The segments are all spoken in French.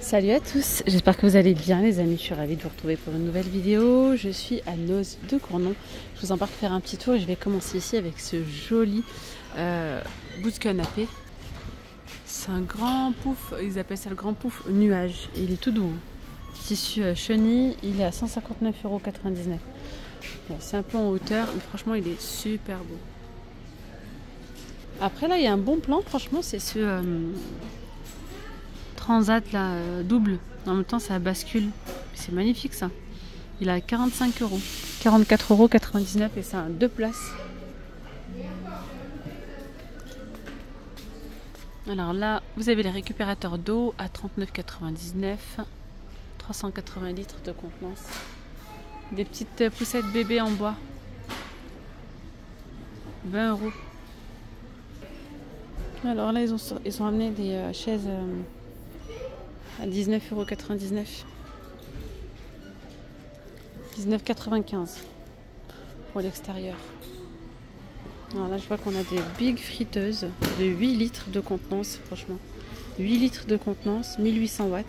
Salut à tous, j'espère que vous allez bien les amis, je suis ravie de vous retrouver pour une nouvelle vidéo. Je suis à Noz de Cournon, je vous embarque faire un petit tour et je vais commencer ici avec ce joli bout de canapé. C'est un grand pouf, ils appellent ça le grand pouf nuage, il est tout doux. Tissu chenille, il est à 159,99 €. Bon, c'est un peu en hauteur, mais franchement il est super beau. Après là il y a un bon plan, franchement c'est ce... transat là, double, en même temps ça bascule, c'est magnifique ça. Il a 45 €, 44,99 € et ça a 2 places. Alors là vous avez les récupérateurs d'eau à 39,99 €, 380 litres de contenance, des petites poussettes bébés en bois, 20 €. Alors là ils ont amené des chaises à 19,99 €, 19,95 € pour l'extérieur. Alors là je vois qu'on a des big friteuses de 8 litres de contenance, franchement 8 litres de contenance, 1800 watts.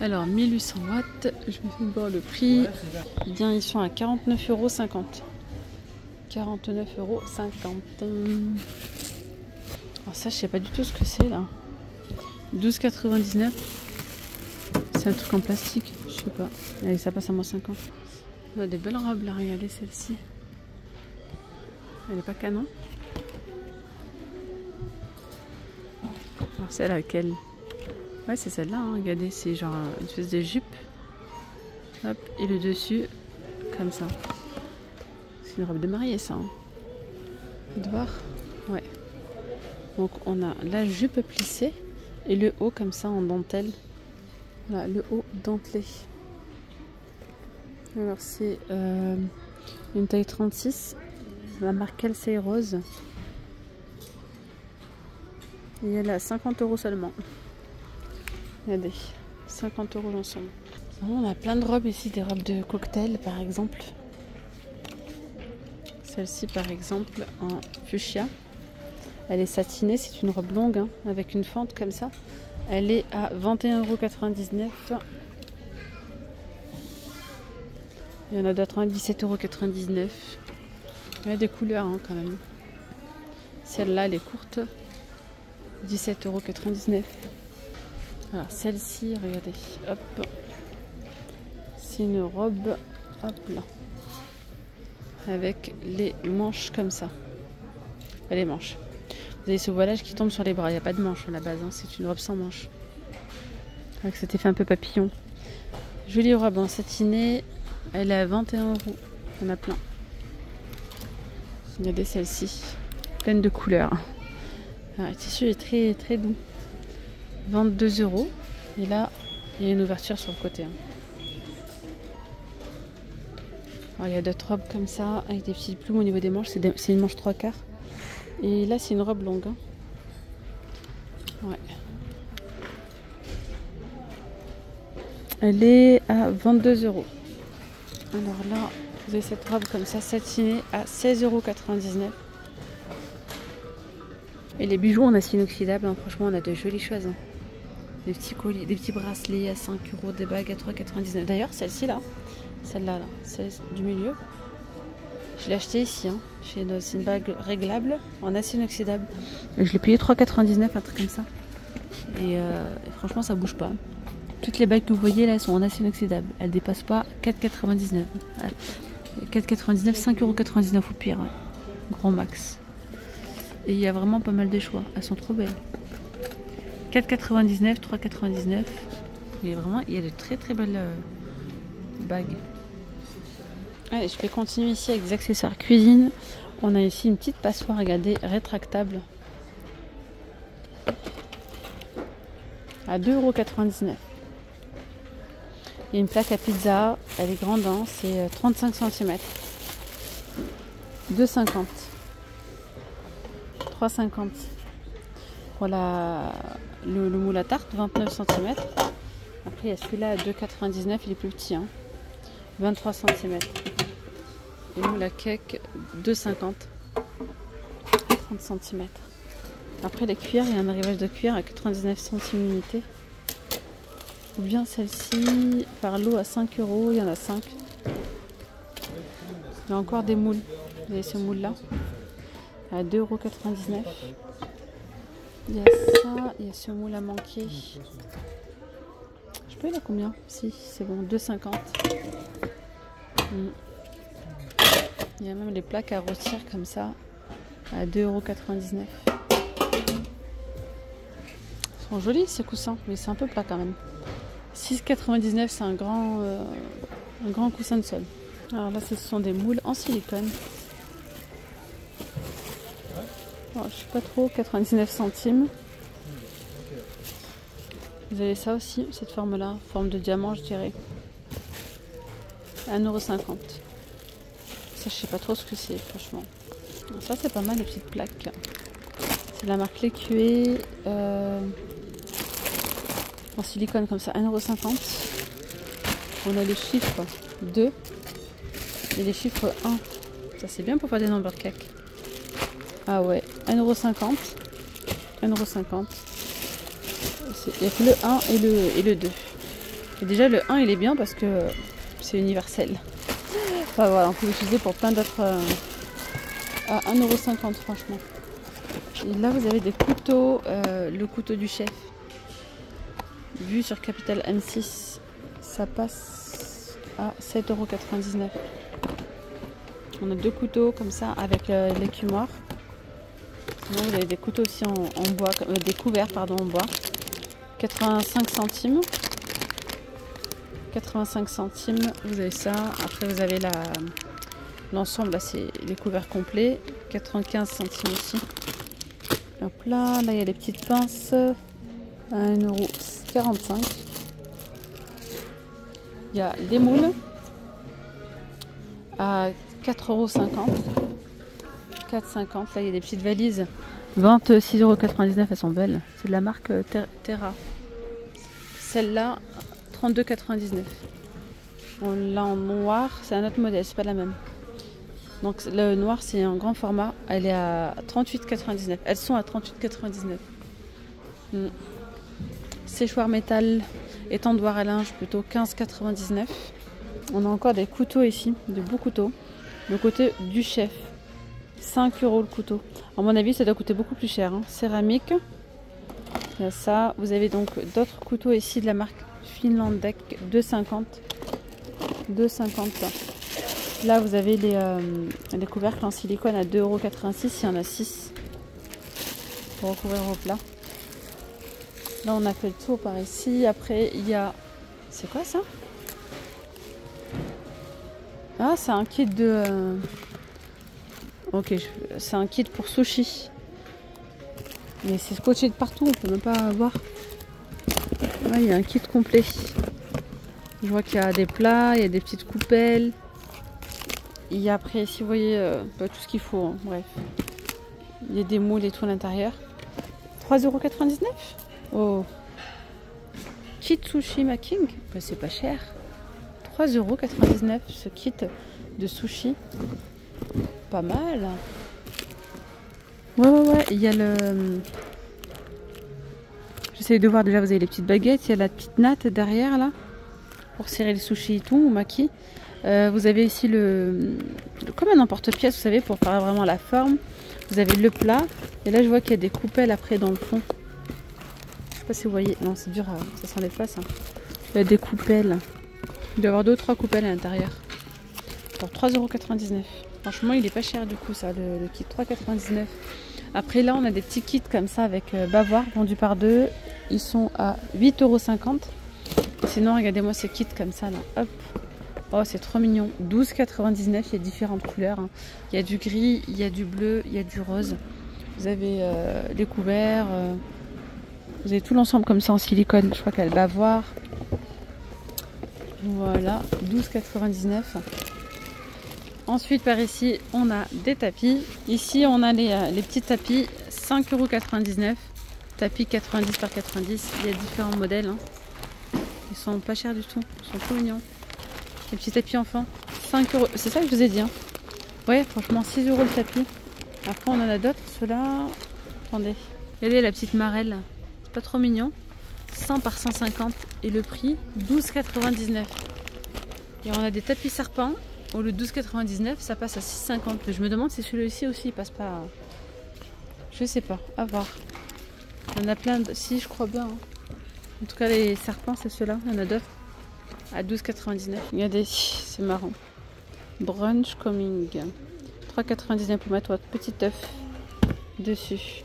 Alors 1800 watts, je me fais voir le prix. Eh bien ils sont à 49,50 €, 49,50 €. Alors ça je sais pas du tout ce que c'est là. 12,99 €. C'est un truc en plastique, je sais pas. Allez, ça passe à moins 50. On a des belles robes là, regardez celle-ci. Elle est pas canon. Alors celle à laquelle? Ouais, c'est celle-là, hein. Regardez, c'est genre une espèce de jupe. Hop, et le dessus, comme ça. C'est une robe de mariée, ça. Hein. Vous pouvez voir? Ouais. Donc on a la jupe plissée et le haut comme ça en dentelle. Voilà, le haut dentelé. Alors c'est une taille 36. La marque Kelsey Rose. Et elle est à 50 € seulement. Regardez, 50 € l'ensemble. On a plein de robes ici, des robes de cocktail par exemple. Celle-ci par exemple en fuchsia. Elle est satinée, c'est une robe longue hein, avec une fente comme ça. Elle est à 21,99 €. Il y en a d'autres à 17,99 €. Il y a des couleurs hein, quand même. Celle-là, elle est courte. 17,99 €. Alors celle-ci, regardez. Hop. C'est une robe, hop là. Avec les manches comme ça. Pas les manches. Vous avez ce voilage qui tombe sur les bras. Il n'y a pas de manche à la base. Hein. C'est une robe sans manche. Avec cet effet un peu papillon. Jolie robe en satiné. Elle est à 21 €. Il y en a plein. Regardez celle-ci. Pleine de couleurs. Alors, le tissu est très très doux. 22 €. Et là, il y a une ouverture sur le côté. Hein. Alors, il y a d'autres robes comme ça. Avec des petites plumes au niveau des manches. C'est une manche 3/4. Et là, c'est une robe longue. Hein. Ouais. Elle est à 22 €. Alors là, vous avez cette robe comme ça, satinée, à 16,99 €. Et les bijoux en acier inoxydable, hein, franchement, on a de jolies choses. Hein. Des petits colliers, des petits bracelets à 5 €, des bagues à 3,99 €. D'ailleurs, celle-ci là, celle-là, là, celle du milieu, je l'ai achetée ici. Hein. C'est une bague réglable en acier inoxydable. Et je l'ai payée 3,99 €, un truc comme ça. Et franchement, ça bouge pas. Toutes les bagues que vous voyez là, elles sont en acier inoxydable. Elles dépassent pas 4,99 €. 4,99 €, 5,99 € au pire. Ouais. Grand max. Et il y a vraiment pas mal de choix. Elles sont trop belles. 4,99 €, 3,99 €. Il y a de très très belles bagues. Allez, je vais continuer ici avec des accessoires cuisine. On a ici une petite passoire, regardez, rétractable. À 2,99 €. Il y a une plaque à pizza, elle est grande, hein, c'est 35 cm. 2,50 €. 3,50 €. Pour le moule à tarte, 29 cm. Après, il y a celui-là à 2,99 €, il est plus petit. Hein. 23 cm. Le moule à cake, 2,50 €. 30 cm. Après les cuirs, il y a un arrivage de cuir à 99 centimes l'unité. Ou bien celle-ci, par lot à 5 €, il y en a 5. Il y a encore des moules. Vous avez ce moule là à 2,99 €. Il y a ça, il y a ce moule à manquer. Je peux il a combien? Si, c'est bon, 2,50 €. Il y a même les plaques à rôtir comme ça à 2,99 €. Ils sont jolis ces coussins, mais c'est un peu plat quand même. 6,99 €, c'est un grand coussin de sol. Alors là, ce sont des moules en silicone. Alors, je sais pas trop, 99 centimes. Vous avez ça aussi, cette forme-là, forme de diamant, je dirais. 1,50 €. Ça, je sais pas trop ce que c'est, franchement. Alors, ça, c'est pas mal, les petites plaques. C'est la marque Lécuyer. En silicone comme ça, 1,50 €. On a les chiffres 2 et les chiffres 1. Ça, c'est bien pour faire des number cakes. Ah ouais, 1,50 €. 1,50 €. Il n'y a que le 1 et le 2. Et déjà, le 1, il est bien parce que c'est universel. Enfin, voilà, on peut l'utiliser pour plein d'autres. À 1,50 € franchement. Et là, vous avez des couteaux. Le couteau du chef. Vu sur Capital M6, ça passe à 7,99 €. On a deux couteaux comme ça avec l'écumoire. Sinon, vous avez des couteaux aussi en bois, des couverts pardon, en bois. 85 centimes. 85 centimes, vous avez ça. Après, vous avez l'ensemble, là, c'est les couverts complets. 95 centimes aussi. Hop là, là, il y a les petites pinces. À 1,45 €. Il y a des moules à 4,50 €. 4,50 €. Là, il y a des petites valises. 26,99 €. Elles sont belles. C'est de la marque Terra. Celle-là, 32,99 €. On l'a en noir. C'est un autre modèle. C'est pas la même. Donc, le noir, c'est un grand format. Elle est à 38,99 €. Elles sont à 38,99 €. Séchoir métal, étendoir à linge plutôt 15,99 €. On a encore des couteaux ici, de beaux couteaux. Le côté du chef, 5 € le couteau. À mon avis, ça doit coûter beaucoup plus cher. Hein. Céramique, il y a ça. Vous avez donc d'autres couteaux ici de la marque Finlandec, 2,50 €. 2,50 €. Là, vous avez les couvercles en silicone à 2,86 €. Il y en a 6 pour recouvrir vos plats. Là, on a fait le tour par ici. Après, il y a... C'est quoi ça? Ah, c'est un kit de... Ok, c'est un kit pour sushi. Mais c'est scotché de partout, on peut même pas voir. Ouais, il y a un kit complet. Je vois qu'il y a des plats, il y a des petites coupelles. Il y a après, ici, vous voyez, tout ce qu'il faut. Hein. Bref. Il y a des moules et tout à l'intérieur. 3,99 €. Oh, kit sushi making, bah, c'est pas cher. 3,99 € ce kit de sushi. Pas mal. Ouais. Il y a le... J'essaie de voir déjà, vous avez les petites baguettes. Il y a la petite natte derrière là. Pour serrer les sushis et tout, ou maki. Vous avez ici comme un emporte-pièce, vous savez, pour faire vraiment la forme. Vous avez le plat. Et là, je vois qu'il y a des coupelles après dans le fond. Je sais pas si vous voyez. Non, c'est dur, ça s'enlève pas ça. Il y a des coupelles. Il doit y avoir 2 ou 3 coupelles à l'intérieur. Pour 3,99 €. Franchement, il est pas cher du coup, ça, le kit. 3,99 €. Après, là, on a des petits kits comme ça avec bavoir vendus par 2. Ils sont à 8,50 €. Sinon, regardez-moi ces kits comme ça, là. Hop. Oh, c'est trop mignon. 12,99 €. Il y a différentes couleurs. Hein. Il y a du gris, il y a du bleu, il y a du rose. Vous avez les couverts. Vous avez tout l'ensemble comme ça en silicone. Je crois qu'elle va voir. Voilà, 12,99 €. Ensuite, par ici, on a des tapis. Ici, on a les petits tapis, 5,99 €. Tapis 90 par 90. Il y a différents modèles. Hein. Ils sont pas chers du tout. Ils sont trop mignons. Les petits tapis enfants, 5 €. C'est ça que je vous ai dit. Hein. Ouais, franchement, 6 € le tapis. Après, on en a d'autres. Ceux-là, attendez. Regardez la petite marelle, c'est pas trop mignon. 100 par 150 et le prix 12,99. Et on a des tapis serpents. Au lieu de 12,99, ça passe à 6,50. Je me demande si celui-ci aussi il passe pas. Je sais pas, à voir. Il y en a plein de. Si, je crois bien. Hein. En tout cas, les serpents, c'est ceux-là. Il y en a d'autres. À 12,99. Regardez, c'est marrant. Brunch coming. 3,99 pour mettre votre petit œuf dessus.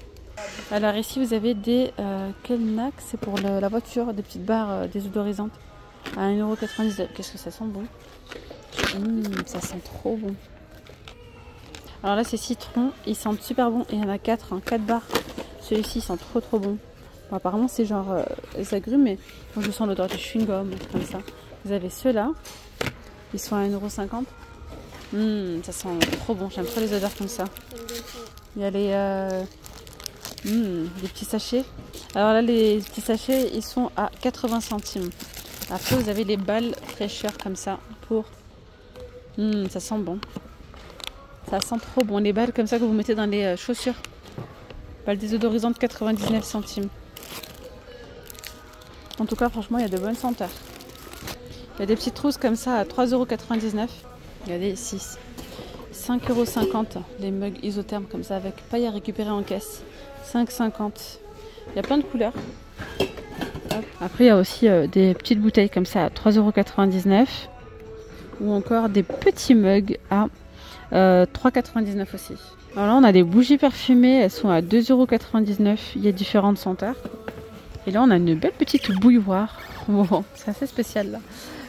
Alors ici, vous avez des Kelnack. C'est pour la voiture. Des petites barres désodorisantes. À 1,99 €. Qu'est-ce que ça sent bon. Ça sent trop bon. Alors là, c'est citron. Ils sentent super bon. Il y en a 4. Hein, 4 barres. Celui-ci, il sent trop bon. Bon, apparemment, c'est genre les agrumes, mais moi, je sens l'odeur du chewing-gum, comme ça. Vous avez ceux-là. Ils sont à 1,50 €. Ça sent trop bon. J'aime trop les odeurs comme ça. Il y a les petits sachets. Alors là, les petits sachets, ils sont à 80 centimes. Après, vous avez les balles fraîcheur comme ça pour... ça sent bon. Ça sent trop bon. Les balles comme ça que vous mettez dans les chaussures. Balles désodorisantes 99 centimes. En tout cas, franchement, il y a de bonnes senteurs. Il y a des petites trousses comme ça à 3,99 €. Regardez ici. 5,50 €. Les mugs isothermes comme ça avec paille à récupérer en caisse. 5,50 €. Il y a plein de couleurs. Hop. Après, il y a aussi des petites bouteilles comme ça à 3,99 €. Ou encore des petits mugs à 3,99 € aussi. Alors là, on a des bougies parfumées. Elles sont à 2,99 €. Il y a différentes senteurs. Et là, on a une belle petite bouilloire. Bon, c'est assez spécial là.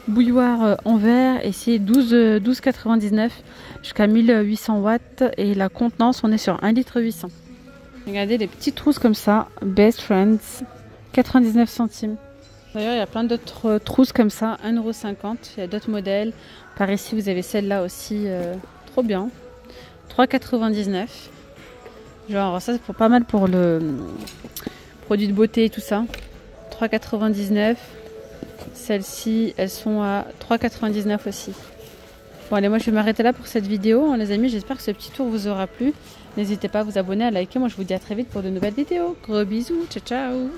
Bouilloire en verre. Et c'est 12,99 € jusqu'à 1800 watts. Et la contenance, on est sur 1,8 litre. Regardez les petites trousses comme ça. Best Friends. 99 centimes. D'ailleurs, il y a plein d'autres trousses comme ça. 1,50 €. Il y a d'autres modèles. Par ici, vous avez celle-là aussi. Trop bien. 3,99 €. Genre, ça, c'est pas mal pour le produit de beauté et tout ça. 3,99 €. Celles-ci, elles sont à 3,99 € aussi. Bon, allez, moi, je vais m'arrêter là pour cette vidéo. Les amis, j'espère que ce petit tour vous aura plu. N'hésitez pas à vous abonner, à liker. Moi, je vous dis à très vite pour de nouvelles vidéos. Gros bisous. Ciao, ciao.